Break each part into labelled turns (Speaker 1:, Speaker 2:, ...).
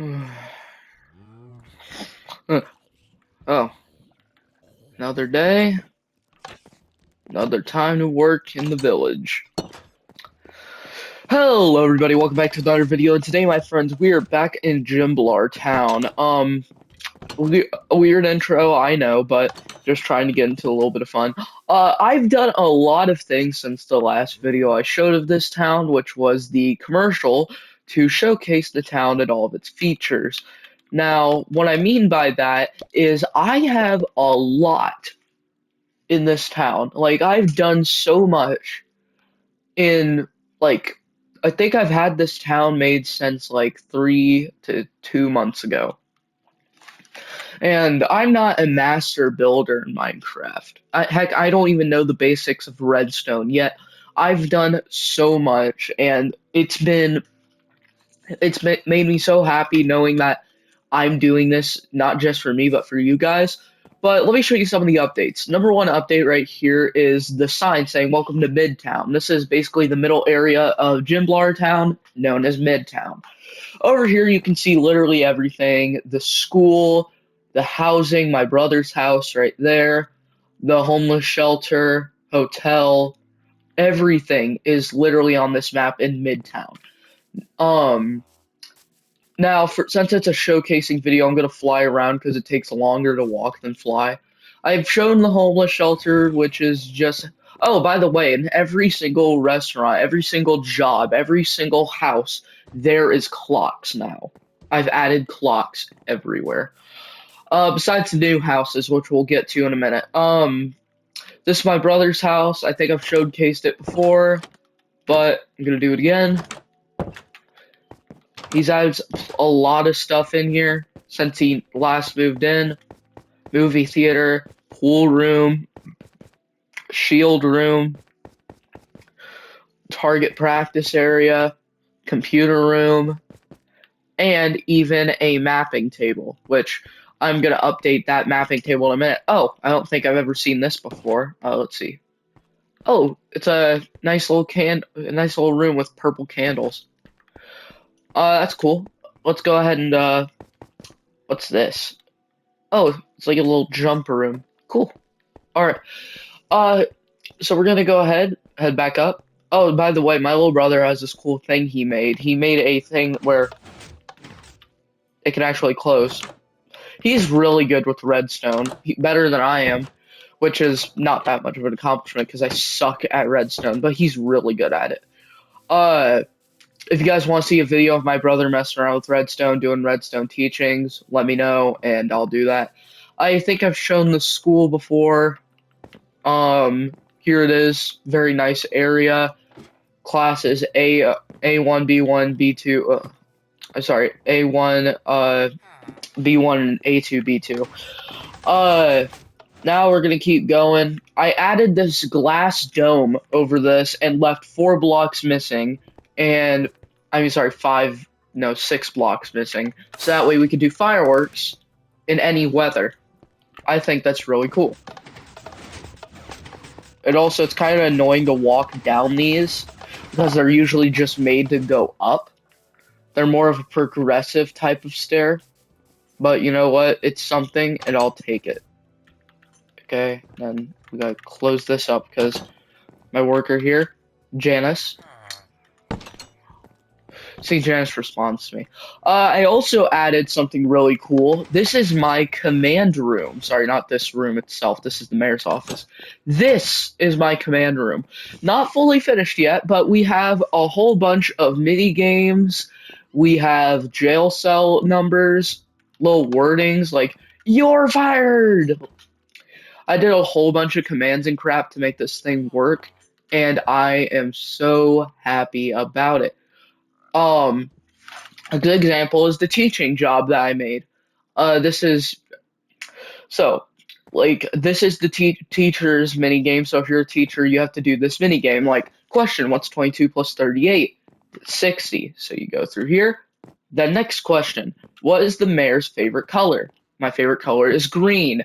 Speaker 1: Oh, another day, another time to work in the village. Hello, everybody. Welcome back to another video. And today, my friends, we are back in Jimblar Town. A weird intro, I know, but just trying to get into a little bit of fun. I've done a lot of things since the last video I showed of this town, which was the commercial to showcase the town and all of its features. Now, what I mean by that is I have a lot in this town. Like, I've done so much in, like, I think I've had this town made since like 3 to 2 months ago. And I'm not a master builder in Minecraft. Heck, I don't even know the basics of redstone yet. I've done so much, and it's made me so happy knowing that I'm doing this not just for me, but for you guys. But let me show you some of the updates. Number one update right here is the sign saying "Welcome to Midtown." This is basically the middle area of Jimblar Town, known as Midtown. Over here, you can see literally everything: the school, the housing, my brother's house right there, the homeless shelter, hotel. Everything is literally on this map in Midtown. Um, Now, since it's a showcasing video, I'm going to fly around because it takes longer to walk than fly. I've shown the homeless shelter, which is just. Oh, by the way, in every single restaurant, every single job, every single house, there is clocks now. I've added clocks everywhere. Besides the new houses, which we'll get to in a minute. This is my brother's house. I think I've showcased it before, but I'm going to do it again. He's added a lot of stuff in here since he last moved in. Movie theater, pool room, shield room, target practice area, computer room, and even a mapping table, which I'm going to update that mapping table in a minute. Oh, I don't think I've ever seen this before. Let's see. Oh, it's a nice little room with purple candles. That's cool. Let's go ahead and what's this? Oh, it's like a little jumper room. Cool. All right. Uh, so we're gonna go ahead, head back up. Oh, by the way, my little brother has this cool thing he made. He made a thing where it can actually close. He's really good with redstone, better than I am, which is not that much of an accomplishment because I suck at redstone, but he's really good at it. Uh, if you guys want to see a video of my brother messing around with redstone, doing redstone teachings, let me know, and I'll do that. I think I've shown the school before. Here it is. Very nice area. Classes A1, B1, B2. Sorry, A1, B1, and A2, B2. Now we're gonna keep going. I added this glass dome over this and left 4 blocks missing, and I mean, sorry, 5, no, 6 blocks missing. So that way we could do fireworks in any weather. I think that's really cool. And also, it's kind of annoying to walk down these because they're usually just made to go up. They're more of a progressive type of stair. But you know what? It's something, and I'll take it. Okay, then we gotta close this up because my worker here, Janice. See, Janice responds to me. I also added something really cool. This is my command room. Sorry, not this room itself. This is the mayor's office. This is my command room. Not fully finished yet, but we have a whole bunch of mini games. We have jail cell numbers, little wordings like "You're fired." I did a whole bunch of commands and crap to make this thing work, and I am so happy about it. Um, a good example is the teaching job that I made. This is so this is the teacher's mini game. So if you're a teacher, you have to do this mini game. Like, question: What's 22 plus 38? 60. So you go through here. The next question: What is the mayor's favorite color? My favorite color is green.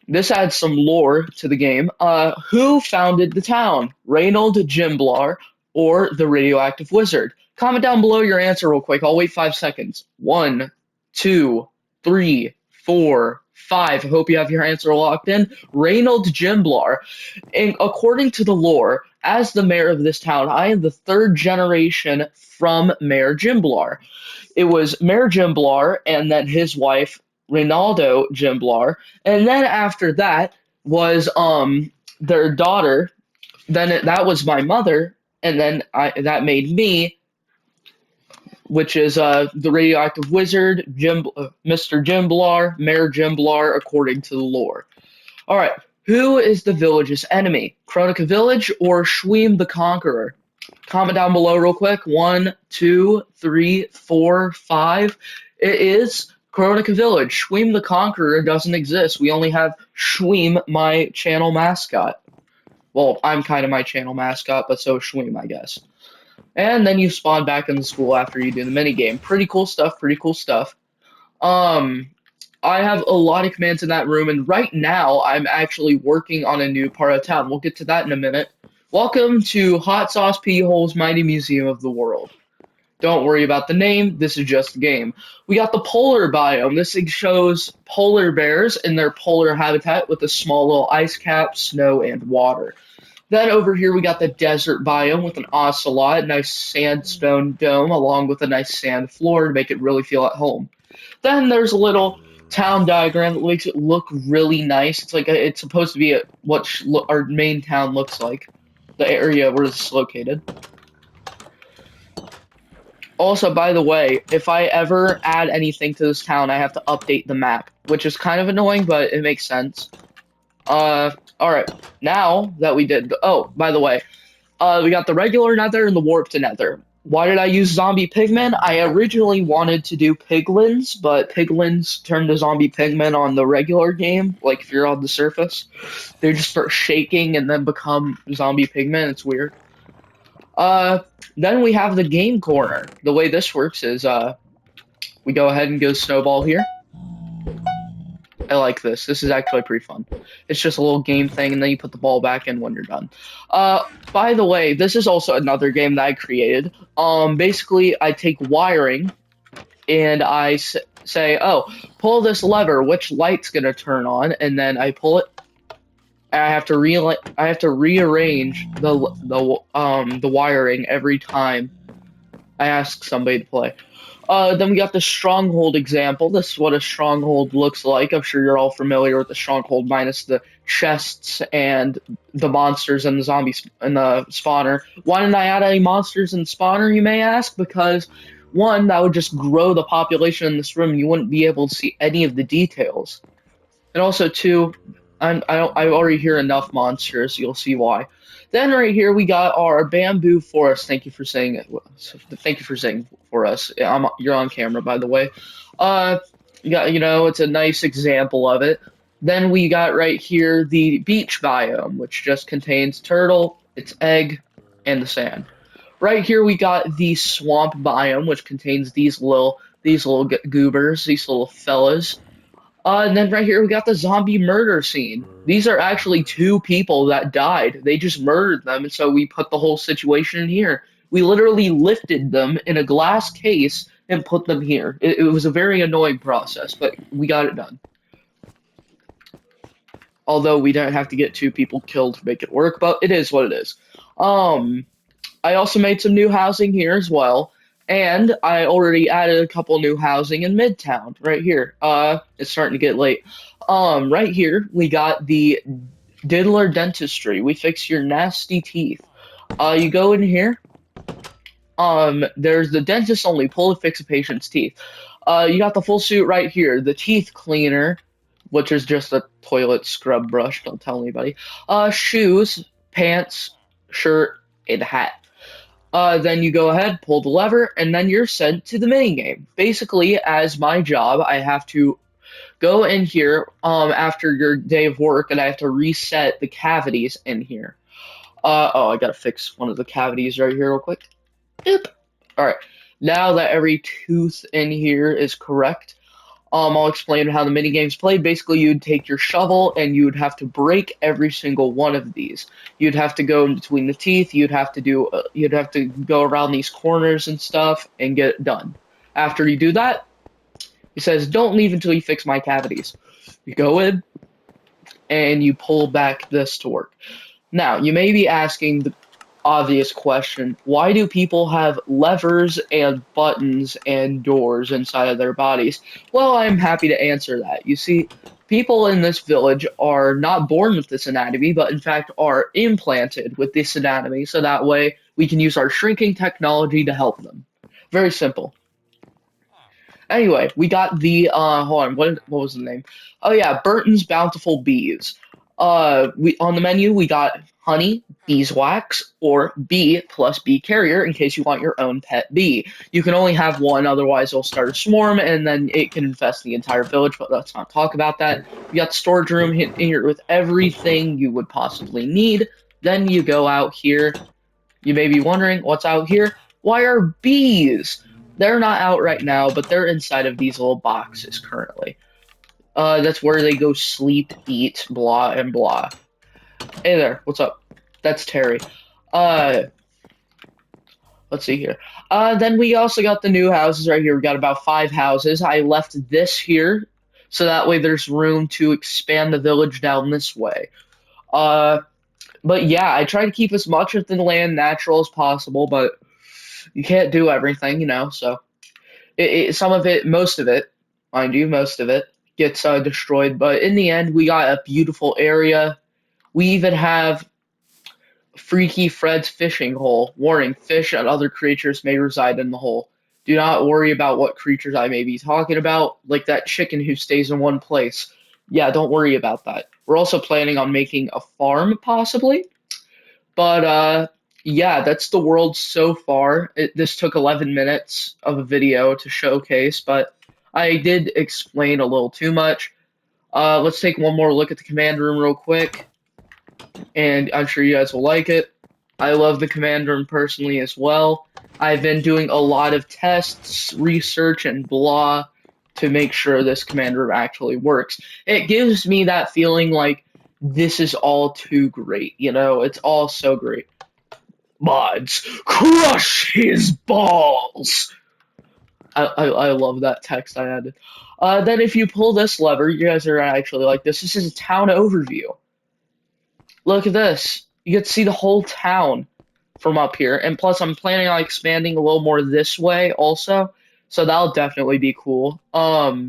Speaker 1: This adds some lore to the game. Who founded the town? Reynold Jimblar or the radioactive wizard? Comment down below your answer real quick. I'll wait 5 seconds. 1, 2, 3, 4, 5. I hope you have your answer locked in. Reynold Jimblar. And according to the lore, as the mayor of this town, I am the third generation from Mayor Jimblar. It was Mayor Jimblar and then his wife, Reynaldo Jimblar. And then after that was their daughter. That was my mother, and then that made me, which is the radioactive wizard, Mr. Jimblar, Mayor Jimblar, according to the lore. All right, who is the village's enemy? Kronika Village or Shweem the Conqueror? Comment down below real quick. 1, 2, 3, 4, 5. It is Kronika Village. Shweem the Conqueror doesn't exist. We only have Shweem, my channel mascot. Well, I'm kind of my channel mascot, but so is Shweem, I guess. And then you spawn back in the school after you do the minigame. Pretty cool stuff, pretty cool stuff. I have a lot of commands in that room, and right now I'm actually working on a new part of town. We'll get to that in a minute. Welcome to Hot Sauce P-Hole's Mighty Museum of the World. Don't worry about the name, this is just a game. We got the polar biome. This thing shows polar bears in their polar habitat with a small little ice cap, snow, and water. Then over here we got the desert biome with an ocelot, nice sandstone dome, along with a nice sand floor to make it really feel at home. Then there's a little town diagram that makes it look really nice. It's like it's supposed to be what our main town looks like, the area where it's located. Also, by the way, if I ever add anything to this town, I have to update the map, which is kind of annoying, but it makes sense. Alright, now that we did, oh, by the way, we got the regular nether and the warped nether. Why did I use zombie pigmen? I originally wanted to do piglins, but piglins turn to zombie pigmen on the regular game, like if you're on the surface. They just start shaking and then become zombie pigmen, it's weird. Then we have the game corner. The way this works is, we go ahead and go snowball here. I like this. This is actually pretty fun. It's just a little game thing, and then you put the ball back in when you're done. By the way, this is also another game that I created. Basically, I take wiring, and I say, oh, pull this lever, which light's gonna turn on, and then I pull it. And I have to rearrange the wiring every time I ask somebody to play. Then we got the stronghold example. This is what a stronghold looks like. I'm sure you're all familiar with the stronghold minus the chests and the monsters and the zombies and the spawner. Why didn't I add any monsters and spawner, you may ask? Because, one, that would just grow the population in this room and you wouldn't be able to see any of the details. And also, two, I already hear enough monsters, you'll see why. Then right here we got our bamboo forest. Thank you for saying it. Thank you for saying for us. You're on camera, by the way. It's a nice example of it. Then we got right here the beach biome, which just contains turtle, its egg, and the sand. Right here we got the swamp biome, which contains these little goobers, these little fellas. And then right here we got the zombie murder scene. These are actually 2 people that died. They just murdered them, and so we put the whole situation in here. We literally lifted them in a glass case and put them here. It was a very annoying process, but we got it done. Although we didn't have to get 2 people killed to make it work, but it is what it is. I also made some new housing here as well. And I already added a couple new housing in Midtown, right here. It's starting to get late. Right here, we got the Diddler Dentistry. We fix your nasty teeth. You go in here. There's the dentist only pull to fix a patient's teeth. You got the full suit right here. The teeth cleaner, which is just a toilet scrub brush. Don't tell anybody. Shoes, pants, shirt, and hat. Then you go ahead, pull the lever, and then you're sent to the minigame. Basically, as my job, I have to go in here after your day of work, and I have to reset the cavities in here. I gotta fix one of the cavities right here real quick. Boop. Alright, now that every tooth in here is correct, I'll explain how the mini games play. Basically, you'd take your shovel and you'd have to break every single one of these. You'd have to go in between the teeth. You'd have to go around these corners and stuff and get it done. After you do that, he says, "Don't leave until you fix my cavities." You go in and you pull back this to work. Now, you may be asking the obvious question, why do people have levers and buttons and doors inside of their bodies? Well, I'm happy to answer that. You see, people in this village are not born with this anatomy, but in fact are implanted with this anatomy, so that way we can use our shrinking technology to help them. Very simple. Anyway, we got the hold on, what was the name? Oh yeah, Burton's Bountiful Bees. We on the menu we got honey, beeswax, or bee plus bee carrier in case you want your own pet bee. You can only have one, otherwise it'll start a swarm and then it can infest the entire village, but let's not talk about that. You got the storage room in here with everything you would possibly need. Then you go out here. You may be wondering, what's out here? Why are bees? They're not out right now, but they're inside of these little boxes currently. That's where they go sleep, eat, blah, and blah. Hey there, what's up? That's Terry. Uh, let's see here. Then we also got the new houses right here. We got about 5 houses. I left this here, so that way there's room to expand the village down this way. Uh, but yeah, I try to keep as much of the land natural as possible, but you can't do everything, so some of it, most of it, mind you, most of it gets destroyed. But in the end, we got a beautiful area. We even have Freaky Fred's fishing hole. Warning, fish and other creatures may reside in the hole. Do not worry about what creatures I may be talking about, like that chicken who stays in one place. Yeah, don't worry about that. We're also planning on making a farm, possibly. But yeah, that's the world so far. This took 11 minutes of a video to showcase, but I did explain a little too much. Let's take one more look at the command room real quick, and I'm sure you guys will like it. I love the command room personally as well. I've been doing a lot of tests, research, and blah to make sure this command room actually works. It gives me that feeling like this is all too great, It's all so great. Mods, crush his balls! I love that text I added. Then if you pull this lever, you guys are actually like this. This is a town overview. Look at this. You get to see the whole town from up here. And plus, I'm planning on expanding a little more this way also. So that'll definitely be cool. But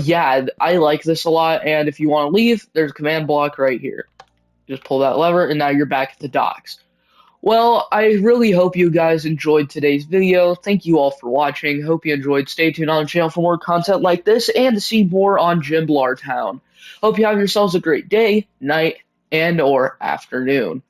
Speaker 1: yeah, I like this a lot. And if you want to leave, there's a command block right here. Just pull that lever, and now you're back at the docks. Well, I really hope you guys enjoyed today's video. Thank you all for watching. Hope you enjoyed. Stay tuned on the channel for more content like this and to see more on Jimblar Town. Hope you have yourselves a great day, night, and or afternoon.